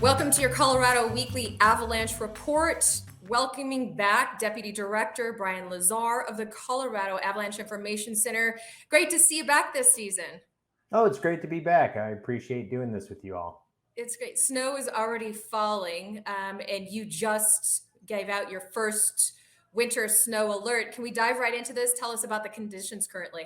Welcome to your Colorado Weekly Avalanche Report. Welcoming back Deputy Director Brian Lazar of the Colorado Avalanche Information Center. Great to see you back this season. Oh, it's great to be back. I appreciate doing this with you all. It's great. Snow is already falling, and you just gave out your first winter snow alert. Can we dive right into this? Tell us about the conditions currently.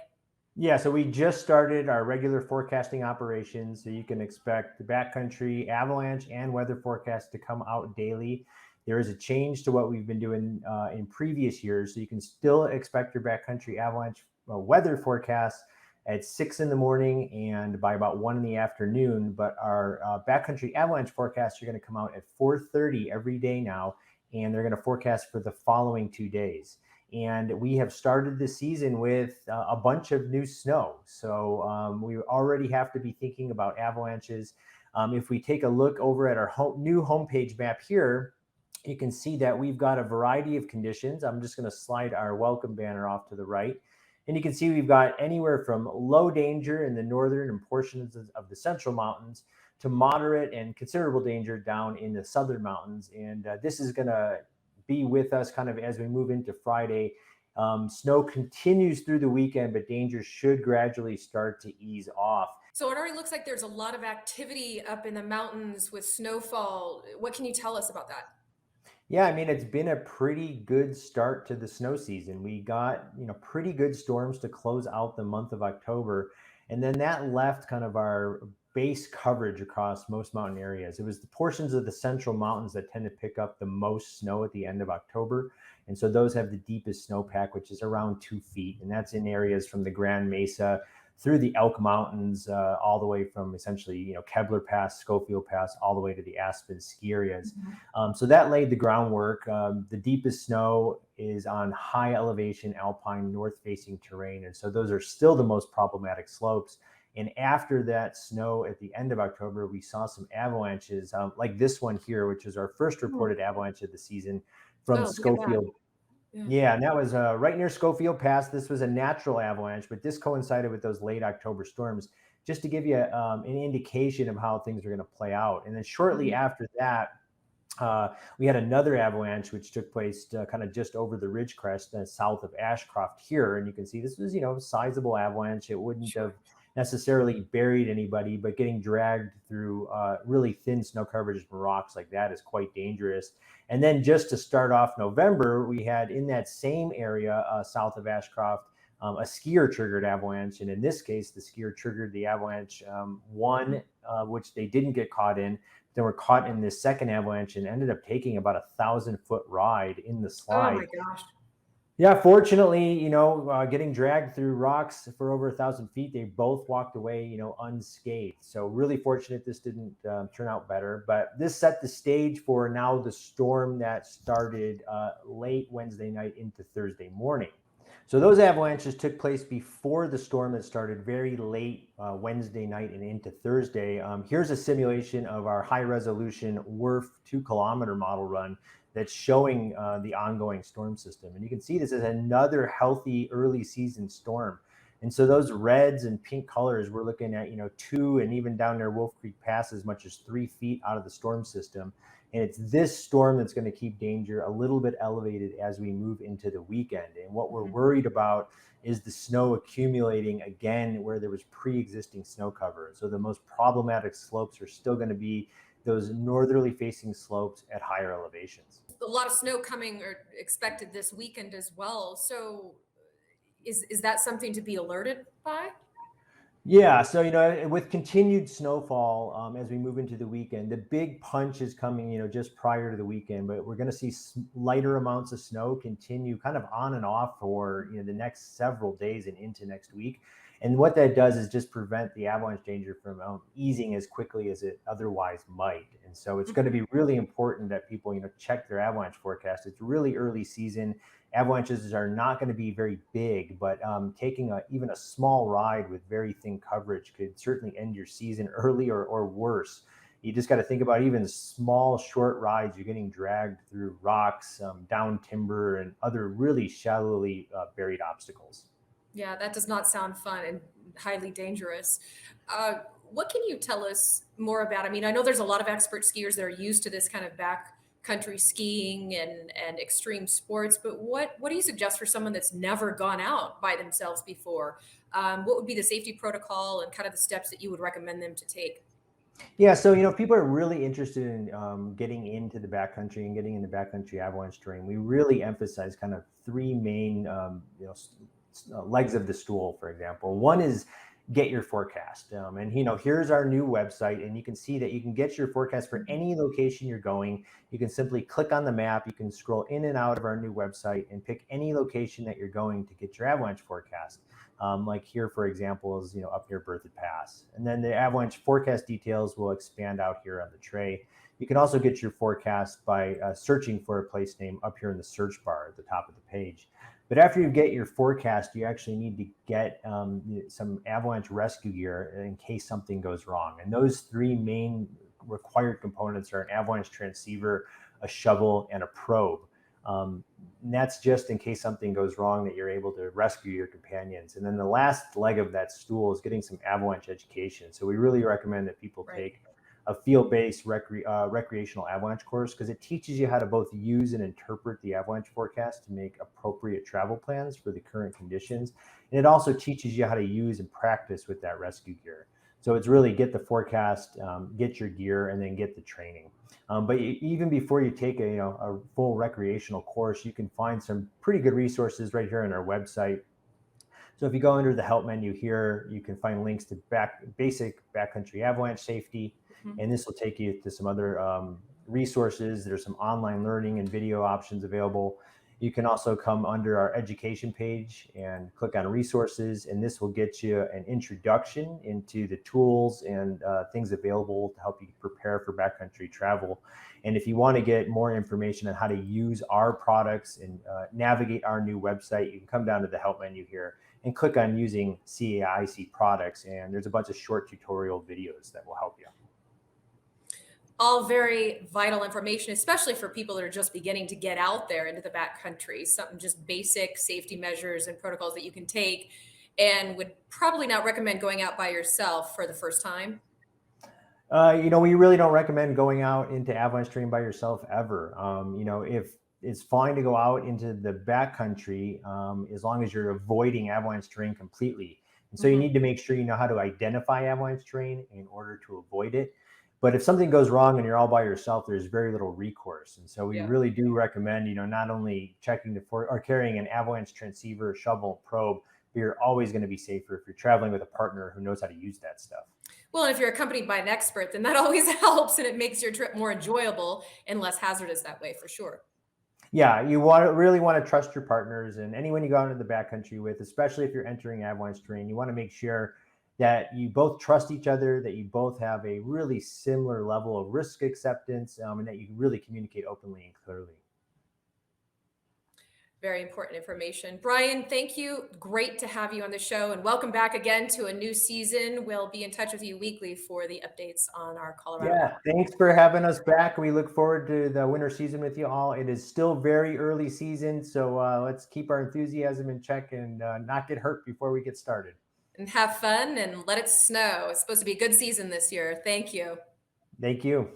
Yeah, so we just started our regular forecasting operations, so you can expect the backcountry avalanche and weather forecast to come out daily. There is a change to what we've been doing in previous years, so you can still expect your backcountry avalanche weather forecast at 6 in the morning and by about 1 in the afternoon. But our backcountry avalanche forecasts are going to come out at 4:30 every day now, and they're going to forecast for the following 2 days. And we have started the season with a bunch of new snow. So we already have to be thinking about avalanches. If we take a look over at our new homepage map here, you can see that we've got a variety of conditions. I'm just going to slide our welcome banner off to the right. And you can see we've got anywhere from low danger in the northern and portions of the central mountains to moderate and considerable danger down in the southern mountains. And this is going to be with us kind of as we move into Friday. Snow continues through the weekend, but danger should gradually start to ease off. So it already looks like there's a lot of activity up in the mountains with snowfall. What can you tell us about that? Yeah, I mean, it's been a pretty good start to the snow season. We got, pretty good storms to close out the month of October. And then that left kind of our base coverage across most mountain areas. It was the portions of the central mountains that tend to pick up the most snow at the end of October. And so those have the deepest snowpack, which is around 2 feet. And that's in areas from the Grand Mesa through the Elk Mountains, all the way from essentially, Kebler Pass, Schofield Pass, all the way to the Aspen ski areas. So that laid the groundwork. The deepest snow is on high elevation, alpine, north-facing terrain. And so those are still the most problematic slopes. And after that snow at the end of October, we saw some avalanches like this one here, which is our first reported avalanche of the season from Schofield. Yeah, and that was right near Schofield Pass. This was a natural avalanche, but this coincided with those late October storms, just to give you an indication of how things are going to play out. And then shortly after that, we had another avalanche, which took place kind of just over the ridge crest south of Ashcroft here. And you can see this was, a sizable avalanche. It wouldn't have necessarily buried anybody, but getting dragged through really thin snow coverage from rocks like that is quite dangerous. And then just to start off November, we had in that same area south of Ashcroft, a skier triggered avalanche. And in this case, the skier triggered the avalanche one, which they didn't get caught in. Then were caught in this second avalanche and ended up taking about 1,000-foot ride in the slide. Oh my gosh. Yeah, fortunately, getting dragged through rocks for over 1,000 feet, they both walked away, unscathed. So really fortunate this didn't turn out better. But this set the stage for now the storm that started late Wednesday night into Thursday morning. So those avalanches took place before the storm that started very late Wednesday night and into Thursday. Here's a simulation of our high-resolution WRF 2-kilometer model run that's showing the ongoing storm system. And you can see this is another healthy early season storm. And so those reds and pink colors, we're looking at, 2 and even down near Wolf Creek Pass as much as 3 feet out of the storm system. And it's this storm that's going to keep danger a little bit elevated as we move into the weekend. And what we're worried about is the snow accumulating again where there was pre-existing snow cover. So the most problematic slopes are still going to be those northerly facing slopes at higher elevations. A lot of snow coming or expected this weekend as well. So is that something to be alerted by? Yeah, so with continued snowfall as we move into the weekend, the big punch is coming, just prior to the weekend. But we're going to see lighter amounts of snow continue kind of on and off for the next several days and into next week. And what that does is just prevent the avalanche danger from easing as quickly as it otherwise might. And so it's going to be really important that people, check their avalanche forecast. It's really early season. Avalanches are not going to be very big, but taking even a small ride with very thin coverage could certainly end your season early or worse. You just got to think about even small, short rides. You're getting dragged through rocks, down timber, and other really shallowly buried obstacles. Yeah, that does not sound fun and highly dangerous. what can you tell us more about? I mean, I know there's a lot of expert skiers that are used to this kind of backcountry skiing and extreme sports, but what do you suggest for someone that's never gone out by themselves before? What would be the safety protocol and kind of the steps that you would recommend them to take? Yeah, so people are really interested in getting into the backcountry and getting into backcountry avalanche terrain. We really emphasize kind of three main legs of the stool. For example, one is get your forecast, and here's our new website, and you can see that you can get your forecast for any location you're going. You can simply click on the map. You can scroll in and out of our new website and pick any location that you're going to get your avalanche forecast. Like here, for example, is up near Berthoud Pass. And then the avalanche forecast details will expand out here on the tray. You can also get your forecast by searching for a place name up here in the search bar at the top of the page. But after you get your forecast, you actually need to get some avalanche rescue gear in case something goes wrong. And those three main required components are an avalanche transceiver, a shovel, and a probe. And that's just in case something goes wrong that you're able to rescue your companions. And then the last leg of that stool is getting some avalanche education. So we really recommend that people take a field-based recreational avalanche course, because it teaches you how to both use and interpret the avalanche forecast to make appropriate travel plans for the current conditions. And it also teaches you how to use and practice with that rescue gear. So it's really get the forecast, get your gear, and then get the training. But even before you take a full recreational course, you can find some pretty good resources right here on our website. So if you go under the help menu here, you can find links to basic backcountry avalanche safety, and this will take you to some other resources. There's some online learning and video options available. You can also come under our education page and click on resources, and this will get you an introduction into the tools and things available to help you prepare for backcountry travel. And if you want to get more information on how to use our products and navigate our new website, you can come down to the help menu here and click on using CAIC products, and there's a bunch of short tutorial videos that will help you. All very vital information, especially for people that are just beginning to get out there into the backcountry. Something just basic safety measures and protocols that you can take, and would probably not recommend going out by yourself for the first time. We really don't recommend going out into avalanche terrain by yourself ever. If it's fine to go out into the backcountry as long as you're avoiding avalanche terrain completely. And so you need to make sure you know how to identify avalanche terrain in order to avoid it. But if something goes wrong and you're all by yourself, there's very little recourse. And so we really do recommend, not only checking or carrying an avalanche transceiver, shovel, probe, but you're always going to be safer if you're traveling with a partner who knows how to use that stuff. Well, and if you're accompanied by an expert, then that always helps, and it makes your trip more enjoyable and less hazardous that way, for sure. Yeah, you really want to trust your partners, and anyone you go out into the backcountry with, especially if you're entering avalanche terrain, you want to make sure that you both trust each other, that you both have a really similar level of risk acceptance, and that you really communicate openly and clearly. Very important information. Brian, thank you. Great to have you on the show, and welcome back again to a new season. We'll be in touch with you weekly for the updates on our Colorado. Yeah, thanks for having us back. We look forward to the winter season with you all. It is still very early season, so let's keep our enthusiasm in check and not get hurt before we get started. And have fun and let it snow. It's supposed to be a good season this year. Thank you. Thank you.